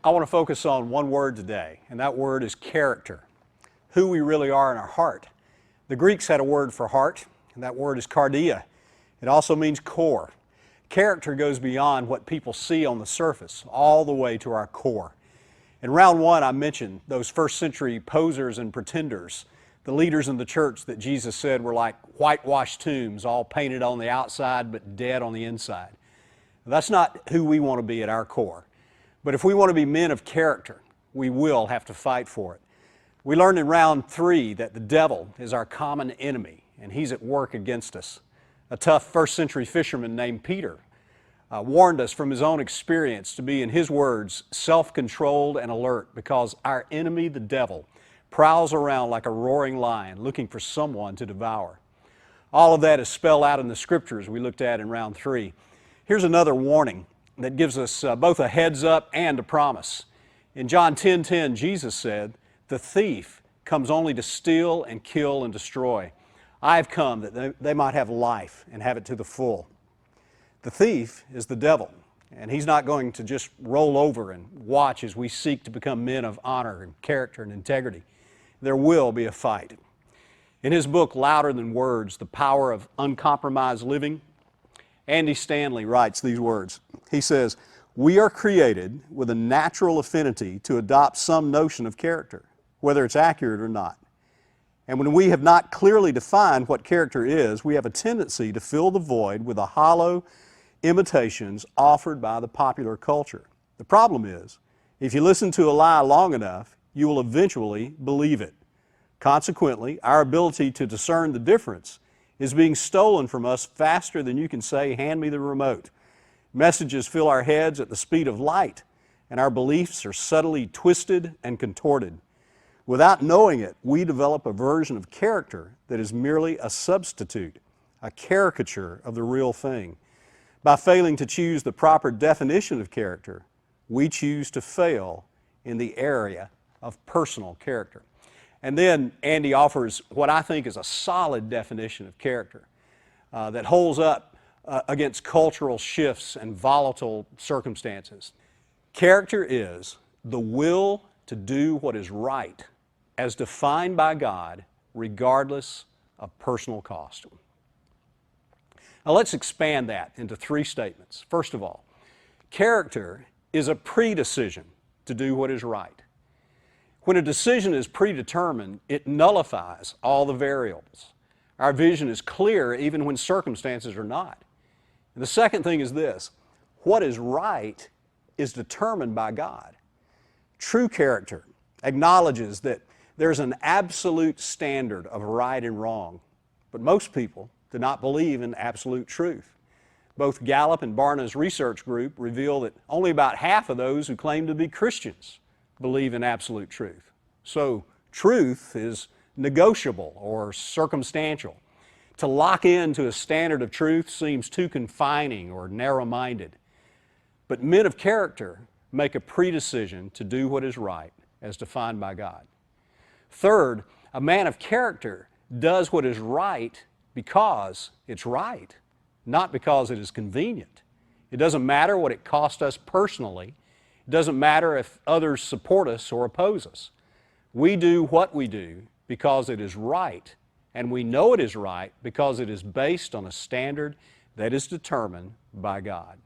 I want to focus on one word today, and that word is character, who we really are in our heart. The Greeks had a word for heart, and that word is cardia. It also means core. Character goes beyond what people see on the surface, all the way to our core. In round one, I mentioned those first century posers and pretenders, the leaders in the church that Jesus said were like whitewashed tombs, all painted on the outside but dead on the inside. That's not who we want to be at our core. But if we want to be men of character, we will have to fight for it. We learned in round three that the devil is our common enemy, and he's at work against us. A tough first century fisherman named Peter warned us from his own experience to be, in his words, self-controlled and alert, because our enemy, the devil, prowls around like a roaring lion looking for someone to devour. All of that is spelled out in the scriptures we looked at in round three. Here's another warning that gives us both a heads up and a promise. In John 10:10, Jesus said, "The thief comes only to steal and kill and destroy. I have come that they might have life and have it to the full." The thief is the devil, and he's not going to just roll over and watch as we seek to become men of honor and character and integrity. There will be a fight. In his book, Louder Than Words, The Power of Uncompromised Living, Andy Stanley writes these words. He says, "We are created with a natural affinity to adopt some notion of character, whether it's accurate or not. And when we have not clearly defined what character is, we have a tendency to fill the void with the hollow imitations offered by the popular culture. The problem is, if you listen to a lie long enough, you will eventually believe it. Consequently, our ability to discern the difference is being stolen from us faster than you can say, 'Hand me the remote.' Messages fill our heads at the speed of light, and our beliefs are subtly twisted and contorted. Without knowing it, we develop a version of character that is merely a substitute, a caricature of the real thing. By failing to choose the proper definition of character, we choose to fail in the area of personal character." And then Andy offers what I think is a solid definition of character that holds up against cultural shifts and volatile circumstances. Character is the will to do what is right as defined by God, regardless of personal cost. Now let's expand that into three statements. First of all, character is a predecision to do what is right. When a decision is predetermined, it nullifies all the variables. Our vision is clear even when circumstances are not. And the second thing is this: what is right is determined by God. True character acknowledges that there's an absolute standard of right and wrong, but most people do not believe in absolute truth. Both Gallup and Barna's research group reveal that only about half of those who claim to be Christians believe in absolute truth. So truth is negotiable or circumstantial. To lock into a standard of truth seems too confining or narrow-minded. But men of character make a predecision to do what is right as defined by God. Third, a man of character does what is right because it's right, not because it is convenient. It doesn't matter what it costs us personally. It doesn't matter if others support us or oppose us. We do what we do because it is right, and we know it is right because it is based on a standard that is determined by God.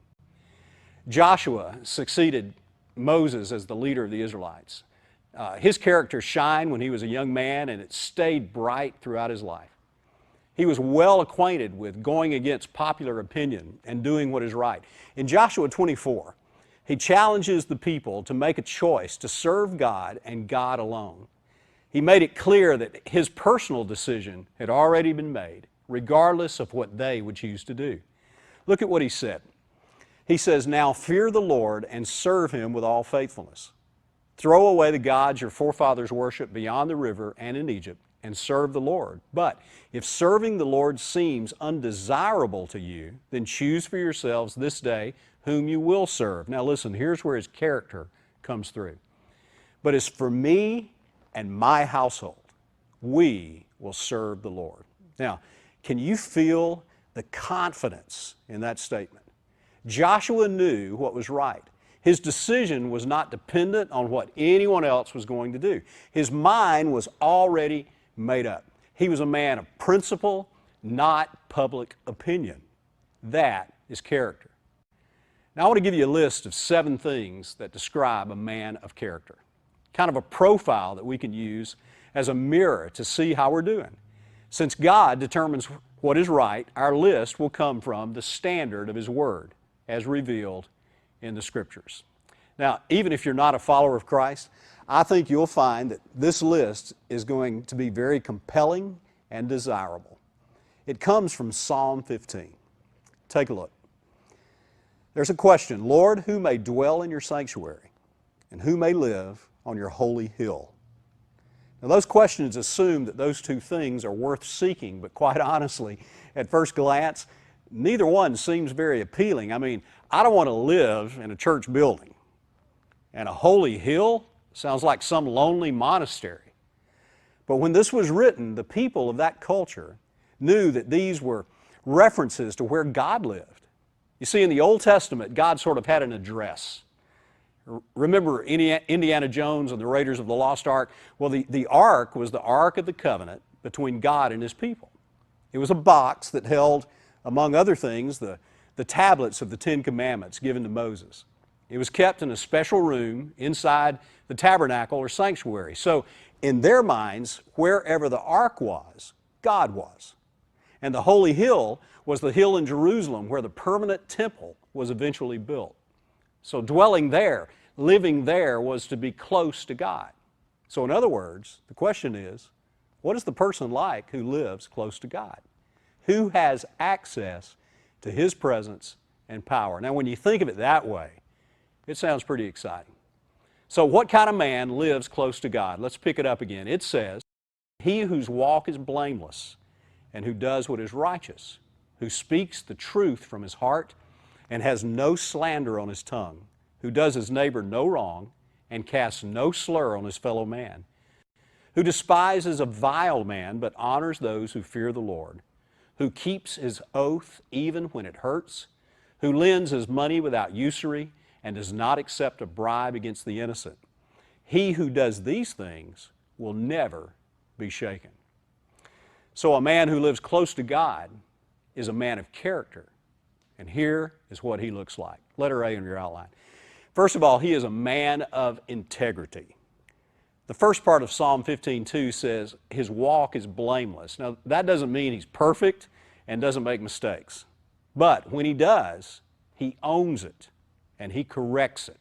Joshua succeeded Moses as the leader of the Israelites. His character shined when he was a young man, and it stayed bright throughout his life. He was well acquainted with going against popular opinion and doing what is right. In Joshua 24, he challenges the people to make a choice to serve God and God alone. He made it clear that his personal decision had already been made, regardless of what they would choose to do. Look at what he said. He says, "Now fear the Lord and serve Him with all faithfulness. Throw away the gods your forefathers worshiped beyond the river and in Egypt, and serve the Lord. But if serving the Lord seems undesirable to you, then choose for yourselves this day whom you will serve." Now listen, here's where his character comes through. "But as for me and my household, we will serve the Lord." Now, can you feel the confidence in that statement? Joshua knew what was right. His decision was not dependent on what anyone else was going to do. His mind was already made up. He was a man of principle, not public opinion. That is character. Now I want to give you a list of 7 things that describe a man of character. Kind of a profile that we can use as a mirror to see how we're doing. Since God determines what is right, our list will come from the standard of His Word as revealed in the Scriptures. Now, even if you're not a follower of Christ, I think you'll find that this list is going to be very compelling and desirable. It comes from Psalm 15. Take a look. There's a question, Lord, who may dwell in your sanctuary, and who may live on your holy hill? Now those questions assume that those 2 things are worth seeking, but quite honestly, at first glance, neither one seems very appealing. I mean, I don't want to live in a church building, and a holy hill sounds like some lonely monastery. But when this was written, the people of that culture knew that these were references to where God lived. You see, in the Old Testament, God sort of had an address. Remember Indiana Jones and the Raiders of the Lost Ark? Well, the Ark was the Ark of the Covenant between God and His people. It was a box that held, among other things, the tablets of the 10 Commandments given to Moses. It was kept in a special room inside the tabernacle or sanctuary. So in their minds, wherever the Ark was, God was. And the Holy Hill was the hill in Jerusalem where the permanent temple was eventually built. So dwelling there, living there, was to be close to God. So in other words, the question is, what is the person like who lives close to God? Who has access to His presence and power? Now when you think of it that way, it sounds pretty exciting. So what kind of man lives close to God? Let's pick it up again. It says, he whose walk is blameless and who does what is righteous, who speaks the truth from his heart and has no slander on his tongue, who does his neighbor no wrong and casts no slur on his fellow man, who despises a vile man but honors those who fear the Lord, who keeps his oath even when it hurts, who lends his money without usury and does not accept a bribe against the innocent. He who does these things will never be shaken. So a man who lives close to God is a man of character. And here is what he looks like. Letter A in your outline. First of all, he is a man of integrity. The first part of Psalm 15:2 says his walk is blameless. Now that doesn't mean he's perfect and doesn't make mistakes. But when he does, he owns it and he corrects it.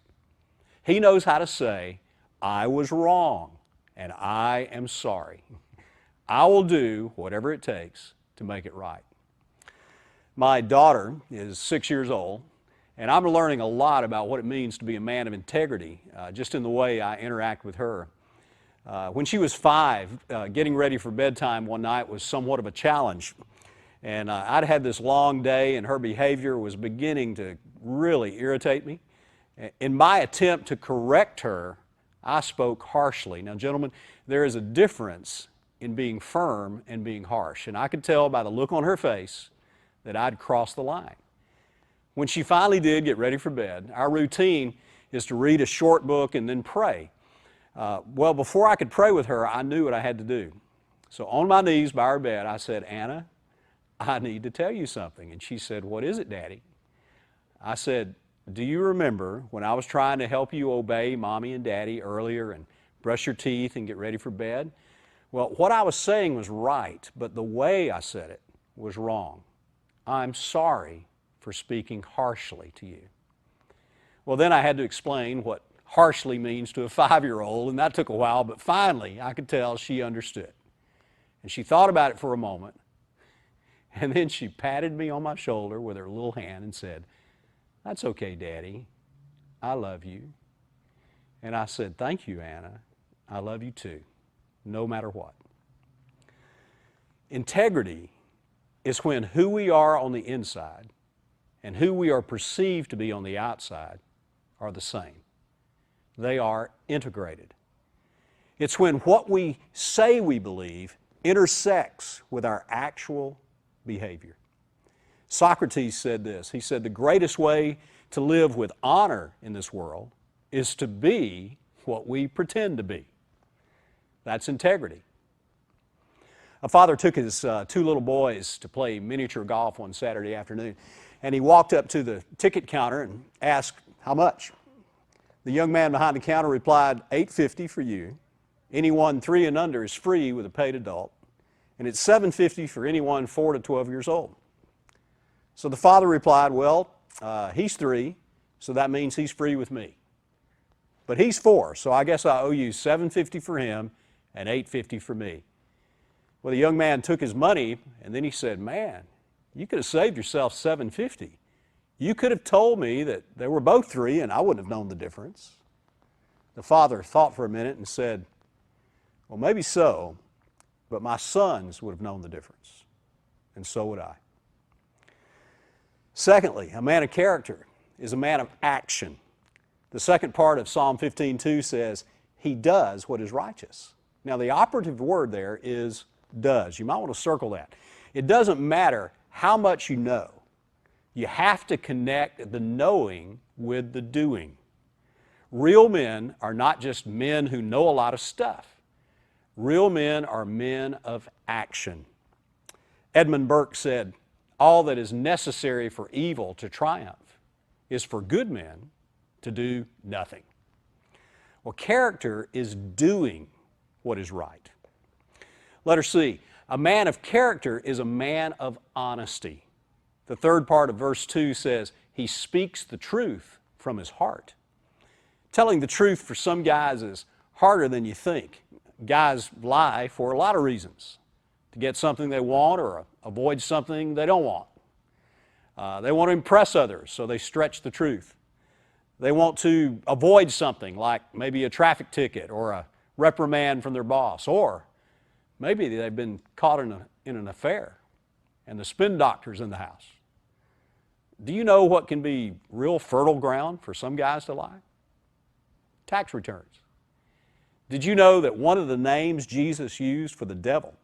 He knows how to say, I was wrong and I am sorry. I will do whatever it takes to make it right. My daughter is 6 years old, and I'm learning a lot about what it means to be a man of integrity, just in the way I interact with her. When she was 5, getting ready for bedtime one night was somewhat of a challenge. And I'd had this long day, and her behavior was beginning to really irritate me. In my attempt to correct her, I spoke harshly. Now, gentlemen, there is a difference in being firm and being harsh, and I could tell by the look on her face that I'd crossed the line. When she finally did get ready for bed, our routine is to read a short book and then pray. Well, before I could pray with her, I knew what I had to do. So on my knees by her bed, I said, Anna, I need to tell you something. And she said, what is it, Daddy? I said, do you remember when I was trying to help you obey Mommy and Daddy earlier and brush your teeth and get ready for bed? Well, what I was saying was right, but the way I said it was wrong. I'm sorry for speaking harshly to you. Well, then I had to explain what harshly means to a 5-year-old, and that took a while, but finally I could tell she understood. And she thought about it for a moment, and then she patted me on my shoulder with her little hand and said, that's okay, Daddy. I love you. And I said, thank you, Anna. I love you too, no matter what. Integrity is when who we are on the inside and who we are perceived to be on the outside are the same. They are integrated. It's when what we say we believe intersects with our actual behavior. Socrates said this. He said, the greatest way to live with honor in this world is to be what we pretend to be. That's integrity. A father took his two little boys to play miniature golf one Saturday afternoon, and he walked up to the ticket counter and asked, "How much?" The young man behind the counter replied, "$8.50 for you. Anyone 3 and under is free with a paid adult, and it's $7.50 for anyone 4 to 12 years old." So the father replied, "Well, he's 3, so that means he's free with me. But he's 4, so I guess I owe you $7.50 for him and $8.50 for me." Well, the young man took his money, and then he said, "Man, you could have saved yourself $7.50. You could have told me that they were both 3, and I wouldn't have known the difference." The father thought for a minute and said, "Well, maybe so, but my sons would have known the difference, and so would I." Secondly, a man of character is a man of action. The second part of Psalm 15:2 says, "He does what is righteous." Now, the operative word there is does. You might want to circle that. It doesn't matter how much you know. You have to connect the knowing with the doing. Real men are not just men who know a lot of stuff. Real men are men of action. Edmund Burke said, "All that is necessary for evil to triumph is for good men to do nothing." Well, character is doing what is right. Letter C, a man of character is a man of honesty. The third part of verse 2 says, he speaks the truth from his heart. Telling the truth for some guys is harder than you think. Guys lie for a lot of reasons. To get something they want or avoid something they don't want. They want to impress others, so they stretch the truth. They want to avoid something like maybe a traffic ticket or a reprimand from their boss, or maybe they've been caught in an affair and the spin doctor's in the house. Do you know what can be real fertile ground for some guys to lie? Tax returns. Did you know that one of the names Jesus used for the devil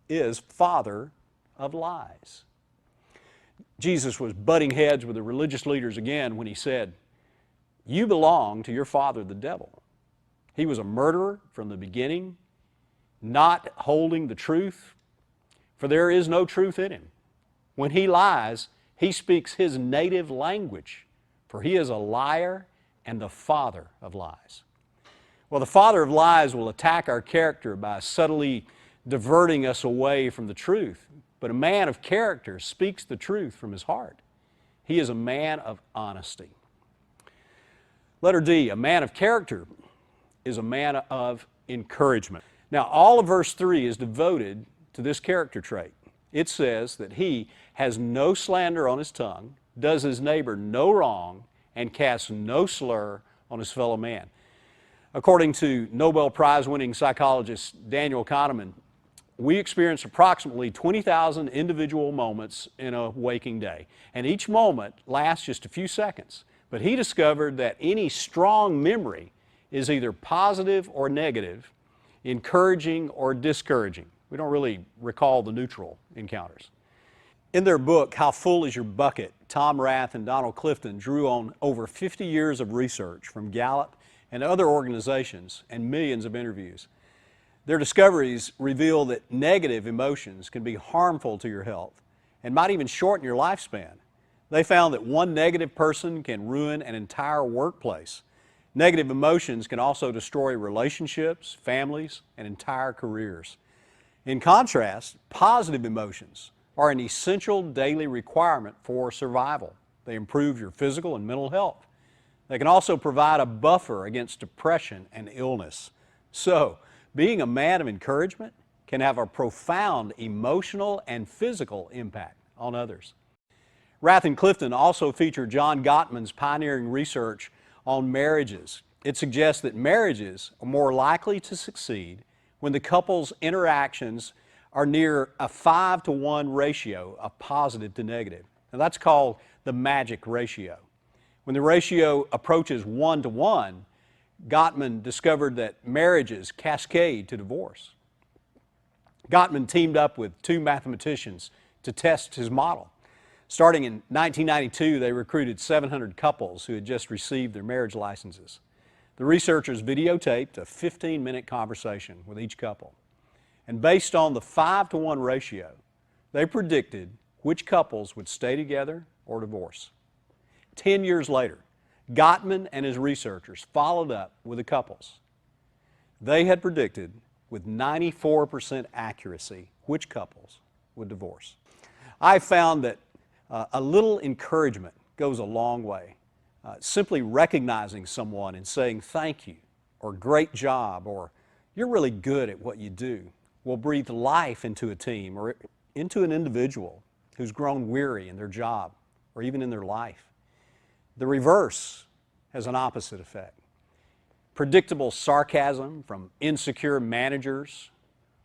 is father of lies? Jesus was butting heads with the religious leaders again when he said, "You belong to your father, the devil. He was a murderer from the beginning, not holding the truth, for there is no truth in him. When he lies, he speaks his native language, for he is a liar and the father of lies." Well, the father of lies will attack our character by subtly diverting us away from the truth. But a man of character speaks the truth from his heart. He is a man of honesty. Letter D, a man of character is a man of encouragement. Now, all of verse 3 is devoted to this character trait. It says that he has no slander on his tongue, does his neighbor no wrong, and casts no slur on his fellow man. According to Nobel Prize-winning psychologist Daniel Kahneman, we experience approximately 20,000 individual moments in a waking day, and each moment lasts just a few seconds. But he discovered that any strong memory is either positive or negative, encouraging or discouraging. We don't really recall the neutral encounters. In their book, How Full Is Your Bucket?, Tom Rath and Donald Clifton drew on over 50 years of research from Gallup and other organizations and millions of interviews. Their discoveries reveal that negative emotions can be harmful to your health and might even shorten your lifespan. They found that one negative person can ruin an entire workplace. Negative emotions can also destroy relationships, families, and entire careers. In contrast, positive emotions are an essential daily requirement for survival. They improve your physical and mental health. They can also provide a buffer against depression and illness. So, being a man of encouragement can have a profound emotional and physical impact on others. Rath and Clifton also feature John Gottman's pioneering research on marriages. It suggests that marriages are more likely to succeed when the couple's interactions are near a 5-to-1 ratio of positive to negative. Now that's called the magic ratio. When the ratio approaches 1-to-1, Gottman discovered that marriages cascade to divorce. Gottman teamed up with 2 mathematicians to test his model. Starting in 1992, they recruited 700 couples who had just received their marriage licenses. The researchers videotaped a 15-minute conversation with each couple. And based on the 5-to-1 ratio, they predicted which couples would stay together or divorce. 10 years later, Gottman and his researchers followed up with the couples. They had predicted with 94% accuracy which couples would divorce. I found that a little encouragement goes a long way. Simply recognizing someone and saying thank you, or great job, or you're really good at what you do will breathe life into a team or into an individual who's grown weary in their job or even in their life. The reverse has an opposite effect. Predictable sarcasm from insecure managers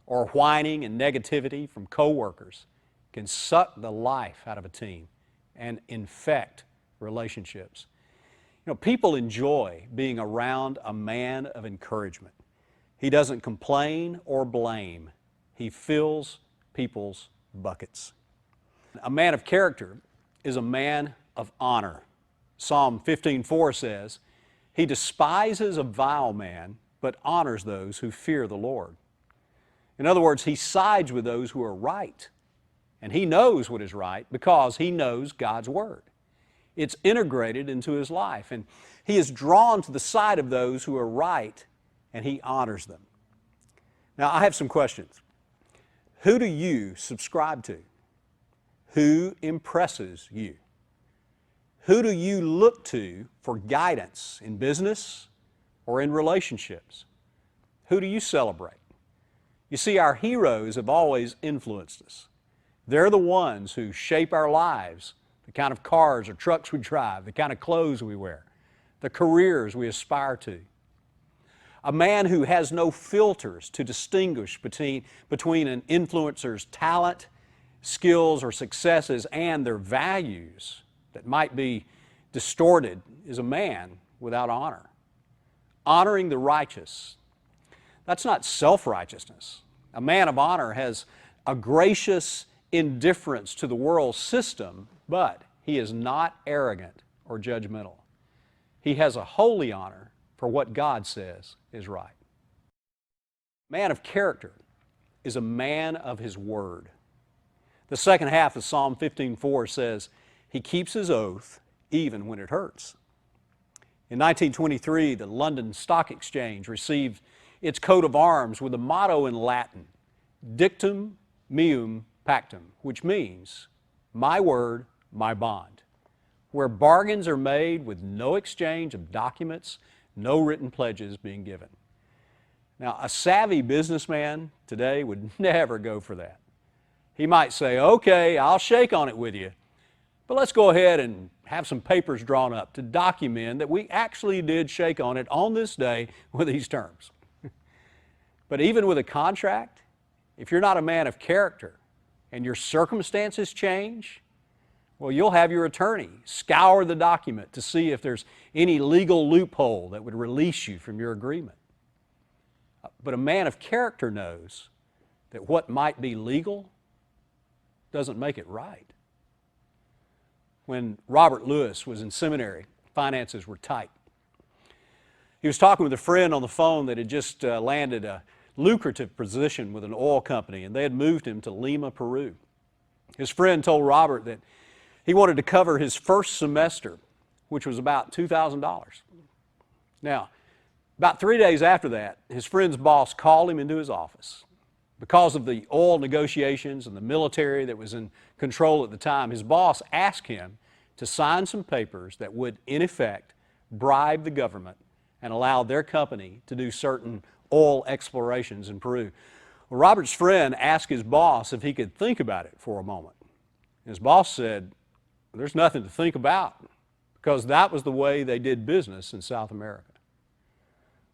or whining and negativity from coworkers can suck the life out of a team and infect relationships. You know, people enjoy being around a man of encouragement. He doesn't complain or blame. He fills people's buckets. A man of character is a man of honor. Psalm 15:4 says, "He despises a vile man, but honors those who fear the Lord." In other words, he sides with those who are right. And he knows what is right because he knows God's Word. It's integrated into his life, and he is drawn to the side of those who are right, and he honors them. Now, I have some questions. Who do you subscribe to? Who impresses you? Who do you look to for guidance in business or in relationships? Who do you celebrate? You see, our heroes have always influenced us. They're the ones who shape our lives, the kind of cars or trucks we drive, the kind of clothes we wear, the careers we aspire to. A man who has no filters to distinguish between an influencer's talent, skills, or successes and their values that might be distorted is a man without honor. Honoring the righteous, that's not self-righteousness. A man of honor has a gracious indifference to the world system, but he is not arrogant or judgmental. He has a holy honor for what God says is right. A man of character is a man of his word. The second half of Psalm 15:4 says, "He keeps his oath even when it hurts." In 1923, the London Stock Exchange received its coat of arms with a motto in Latin, "Dictum meum pactum," which means, "My word, my bond," where bargains are made with no exchange of documents, no written pledges being given. Now, a savvy businessman today would never go for that. He might say, "Okay, I'll shake on it with you, but let's go ahead and have some papers drawn up to document that we actually did shake on it on this day with these terms." But even with a contract, if you're not a man of character and your circumstances change, well, you'll have your attorney scour the document to see if there's any legal loophole that would release you from your agreement. But a man of character knows that what might be legal doesn't make it right. When Robert Lewis was in seminary, finances were tight. He was talking with a friend on the phone that had just landed a lucrative position with an oil company, and they had moved him to Lima, Peru. His friend told Robert that he wanted to cover his first semester, which was about $2,000. Now, about 3 days after that, his friend's boss called him into his office. Because of the oil negotiations and the military that was in control at the time, his boss asked him to sign some papers that would, in effect, bribe the government and allow their company to do certain oil explorations in Peru. Well, Robert's friend asked his boss if he could think about it for a moment. His boss said, "There's nothing to think about," because that was the way they did business in South America.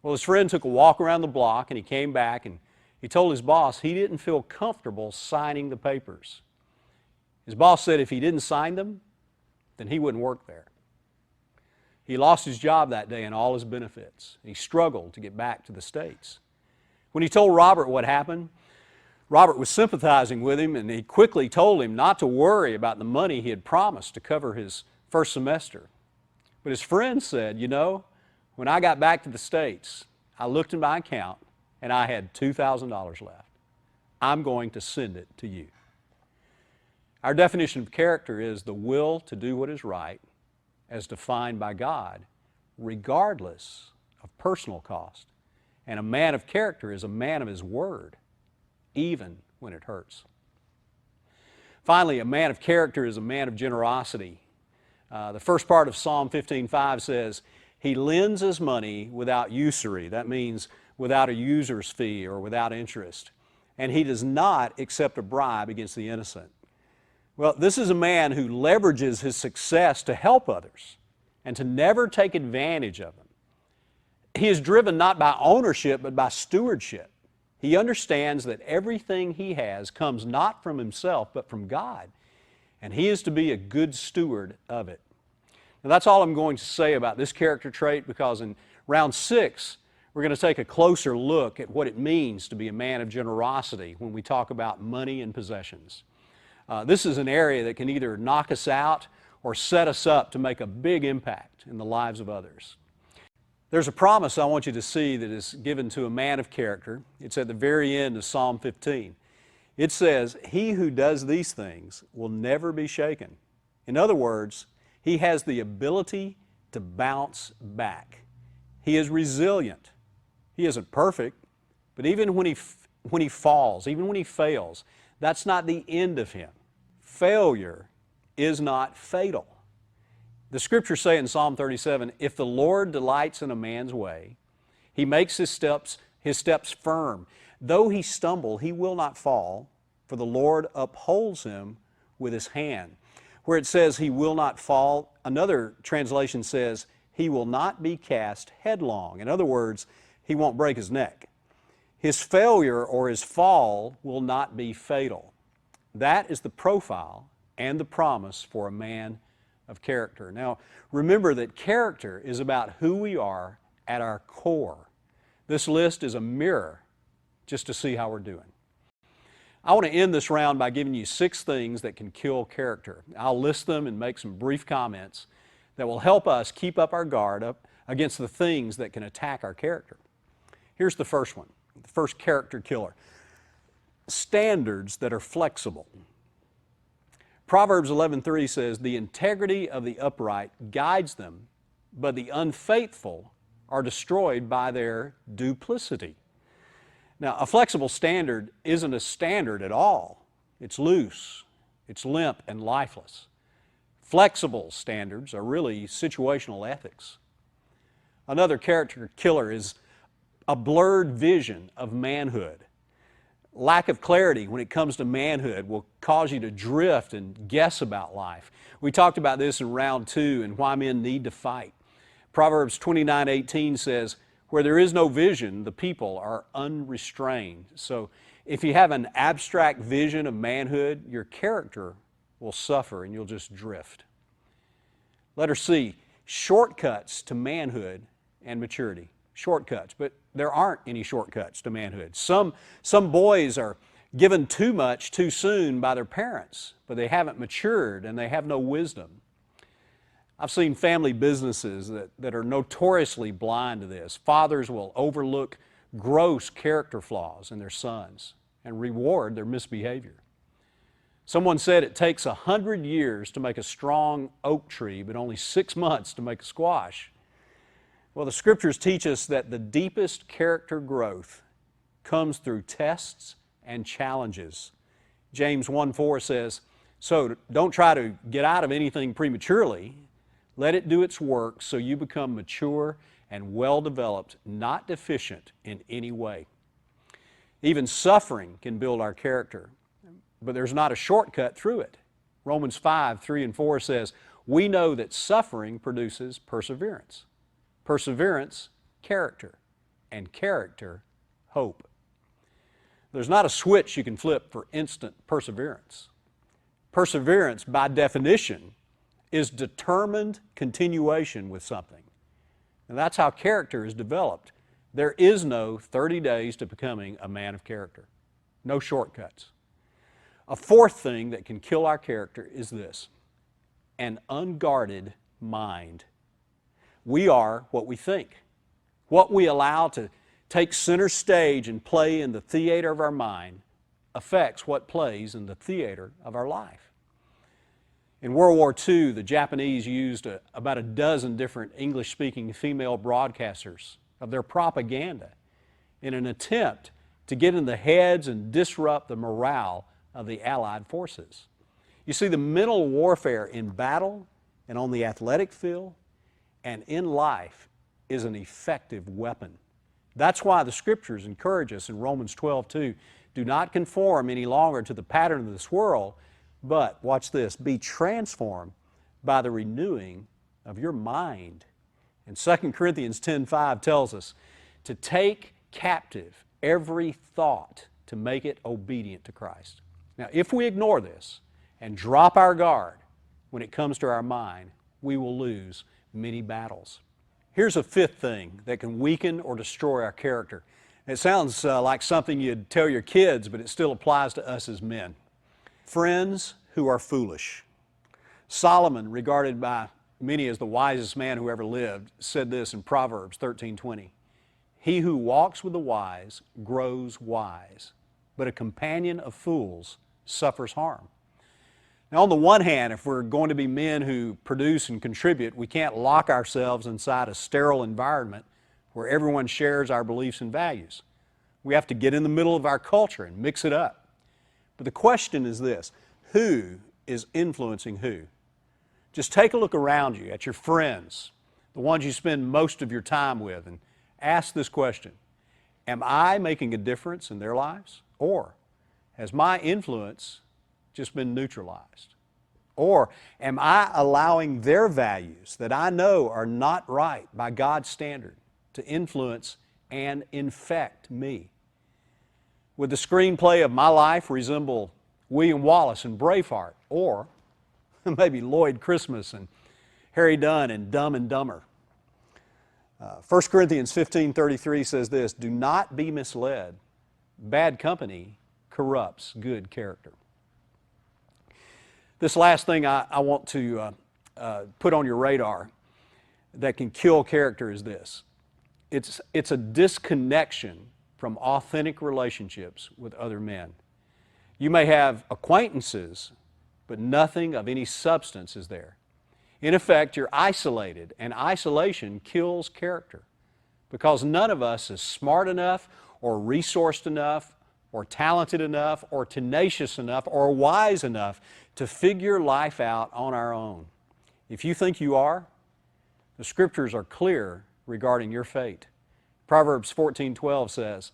Well, his friend took a walk around the block and he came back and he told his boss he didn't feel comfortable signing the papers. His boss said if he didn't sign them, then he wouldn't work there. He lost his job that day and all his benefits. He struggled to get back to the States. When he told Robert what happened, Robert was sympathizing with him, and he quickly told him not to worry about the money he had promised to cover his first semester. But his friend said, you know, when I got back to the States, I looked in my account and I had $2,000 left. I'm going to send it to you. Our definition of character is the will to do what is right as defined by God, regardless of personal cost. And a man of character is a man of his word, even when it hurts. Finally, a man of character is a man of generosity. The first part of Psalm 15:5 says, he lends his money without usury. That means without a user's fee or without interest. And he does not accept a bribe against the innocent. Well, this is a man who leverages his success to help others and to never take advantage of them. He is driven not by ownership, but by stewardship. He understands that everything he has comes not from himself, but from God, and he is to be a good steward of it. Now, that's all I'm going to say about this character trait, because in round 6, we're going to take a closer look at what it means to be a man of generosity when we talk about money and possessions. This is an area that can either knock us out or set us up to make a big impact in the lives of others. There's a promise I want you to see that is given to a man of character. It's at the very end of Psalm 15. It says, he who does these things will never be shaken. In other words, he has the ability to bounce back. He is resilient. He isn't perfect, but even when he falls, even when he fails, that's not the end of him. Failure is not fatal. The Scriptures say in Psalm 37, if the Lord delights in a man's way, he makes his steps firm. Though he stumble, he will not fall, for the Lord upholds him with his hand. Where it says he will not fall, another translation says he will not be cast headlong. In other words, he won't break his neck. His failure or his fall will not be fatal. That is the profile and the promise for a man of character. Now, remember that character is about who we are at our core. This list is a mirror just to see how we're doing. I want to end this round by giving you 6 things that can kill character. I'll list them and make some brief comments that will help us keep up our guard up against the things that can attack our character. Here's the first one, the first character killer. Standards that are flexible. Proverbs 11:3 says, the integrity of the upright guides them, but the unfaithful are destroyed by their duplicity. Now, a flexible standard isn't a standard at all. It's loose, it's limp and lifeless. Flexible standards are really situational ethics. Another character killer is a blurred vision of manhood. Lack of clarity when it comes to manhood will cause you to drift and guess about life. We talked about this in round 2 and why men need to fight. Proverbs 29:18 says, where there is no vision, the people are unrestrained. So if you have an abstract vision of manhood, your character will suffer and you'll just drift. Letter C, shortcuts to manhood and maturity. Shortcuts, but there aren't any shortcuts to manhood. Some boys are given too much too soon by their parents, but they haven't matured and they have no wisdom. I've seen family businesses that are notoriously blind to this. Fathers will overlook gross character flaws in their sons and reward their misbehavior. Someone said it takes 100 years to make a strong oak tree, but only 6 months to make a squash. Well, the Scriptures teach us that the deepest character growth comes through tests and challenges. James 1:4 says, so don't try to get out of anything prematurely. Let it do its work so you become mature and well-developed, not deficient in any way. Even suffering can build our character, but there's not a shortcut through it. Romans 5:3-4 says, we know that suffering produces perseverance. Perseverance, character, and character, hope. There's not a switch you can flip for instant perseverance. Perseverance, by definition, is determined continuation with something. And that's how character is developed. There is no 30 days to becoming a man of character. No shortcuts. A fourth thing that can kill our character is this: an unguarded mind. We are what we think. What we allow to take center stage and play in the theater of our mind affects what plays in the theater of our life. In World War II, the Japanese used about a dozen different English-speaking female broadcasters of their propaganda in an attempt to get in the heads and disrupt the morale of the Allied forces. You see, the mental warfare in battle and on the athletic field and in life is an effective weapon. That's why the Scriptures encourage us in Romans 12:2, do not conform any longer to the pattern of this world, but, watch this, be transformed by the renewing of your mind. And 2 Corinthians 10:5 tells us to take captive every thought to make it obedient to Christ. Now, if we ignore this and drop our guard when it comes to our mind, we will lose many battles. Here's a fifth thing that can weaken or destroy our character. It sounds like something you'd tell your kids, but it still applies to us as men. Friends who are foolish. Solomon, regarded by many as the wisest man who ever lived, said this in Proverbs 13:20. He who walks with the wise grows wise, but a companion of fools suffers harm. Now, on the one hand, if we're going to be men who produce and contribute, we can't lock ourselves inside a sterile environment where everyone shares our beliefs and values. We have to get in the middle of our culture and mix it up. But the question is this: who is influencing who? Just take a look around you at your friends, the ones you spend most of your time with, and ask this question: am I making a difference in their lives? Or has my influence just been neutralized? Or am I allowing their values that I know are not right by God's standard to influence and infect me? Would the screenplay of my life resemble William Wallace in Braveheart, or maybe Lloyd Christmas and Harry Dunn in Dumb and Dumber? 1 Corinthians 15:33 says this: do not be misled. Bad company corrupts good character. This last thing I want to put on your radar that can kill character is this: it's a disconnection from authentic relationships with other men. You may have acquaintances, but nothing of any substance is there. In effect, you're isolated, and isolation kills character, because none of us is smart enough or resourced enough or talented enough or tenacious enough or wise enough to figure life out on our own. If you think you are, the Scriptures are clear regarding your fate. Proverbs 14:12 says,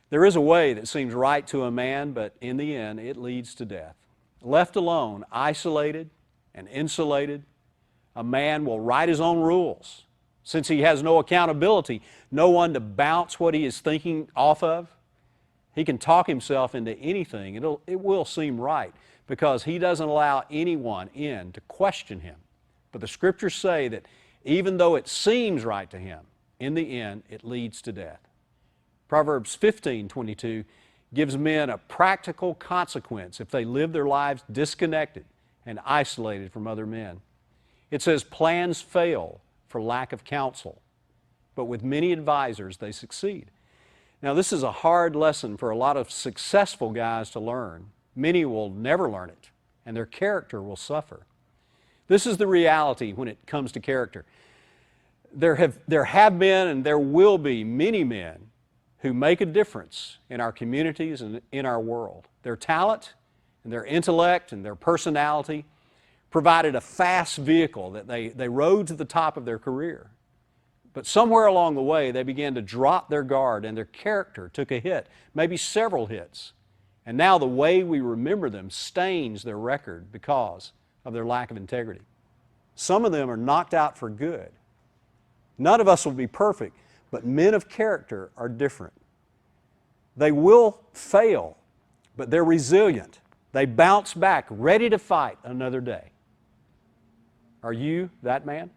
there is a way that seems right to a man, but in the end it leads to death. Left alone, isolated and insulated, a man will write his own rules. Since he has no accountability, no one to bounce what he is thinking off of, he can talk himself into anything. It will seem right because he doesn't allow anyone in to question him. But the Scriptures say that even though it seems right to him, in the end it leads to death. Proverbs 15:22 gives men a practical consequence if they live their lives disconnected and isolated from other men. It says, plans fail for lack of counsel, but with many advisors they succeed. Now, this is a hard lesson for a lot of successful guys to learn. Many will never learn it, and their character will suffer. This is the reality when it comes to character. There have been and there will be many men who make a difference in our communities and in our world. Their talent and their intellect and their personality provided a fast vehicle that they rode to the top of their career. But somewhere along the way, they began to drop their guard and their character took a hit, maybe several hits. And now the way we remember them stains their record because of their lack of integrity. Some of them are knocked out for good. None of us will be perfect, but men of character are different. They will fail, but they're resilient. They bounce back, ready to fight another day. Are you that man?